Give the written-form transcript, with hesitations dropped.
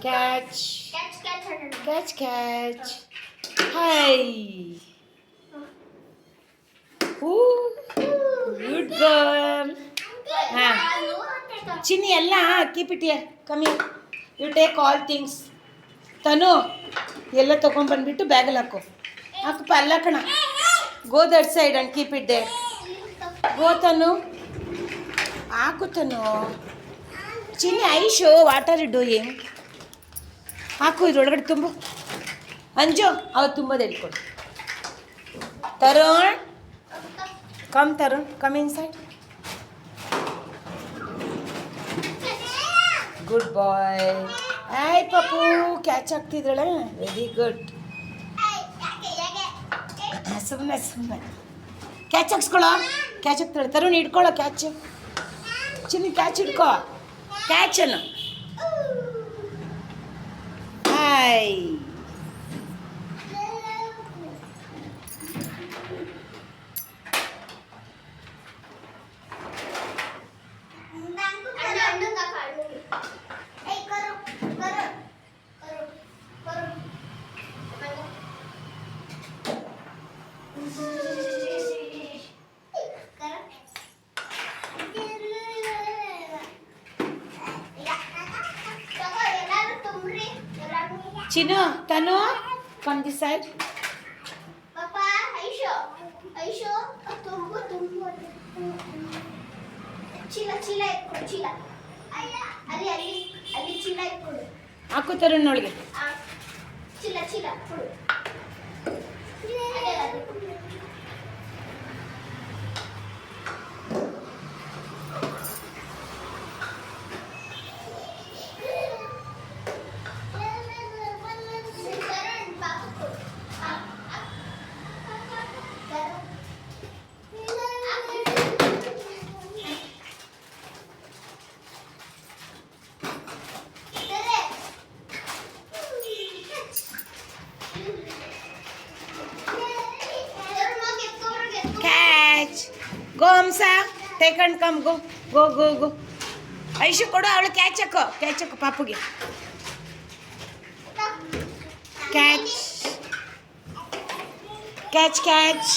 Catch catch catch hi good girl. ಹಾಂ ಚಿನ್ನಿ ಎಲ್ಲ keep it here come here you take all things. Tanu ಎಲ್ಲ ತೊಗೊಂಡ್ಬಂದ್ಬಿಟ್ಟು ಬ್ಯಾಗಲ್ಲಿ ಹಾಕಪ್ಪ ಅಲ್ಲ ಕಣ. Go that side and keep it there. Go Tanu ಹಾಕು Tanu. Chinni Aishu what are you doing? ಹಾಕು ಇದ್ರೊಳಗಡೆ ತುಂಬು. ಅಂಜು ಅವ್ರು ತುಂಬೋದು ಹೇಳ್ಕೊಡು. Tarun come Tarun come inside. Good boy. ಆಯ್ ಪಪ್ಪು ಕ್ಯಾಚ್ ಆಗ್ತಿದ್ದಾಳೆ. Very good. ಸುಮ್ಮನೆ ಕ್ಯಾಚ್ ಹಾಕ್ಸ್ಕೊಳ್ಳೋ. ಕ್ಯಾಚ್ ಹಾಕ್ತಾಳೆ. ತರುಣ್ ಹಿಡ್ಕೊಳ್ಳೋ ಕ್ಯಾಚ್. ಚಿನ್ನಿ ಕ್ಯಾಚ್ ಹಿಡ್ಕೊ. ಕ್ಯಾಚನ್ನು hi. Chinnu Tanu come this side. ಹಾಕು ತರುಣ್ ಒಳಗೆ. Go Hamsa take and come. Go go go go. Aishu ಕೊಡು ಅವಳು ಕ್ಯಾಚ್ ಹಾಕು ಪಾಪುಗೆ. Catch catch catch.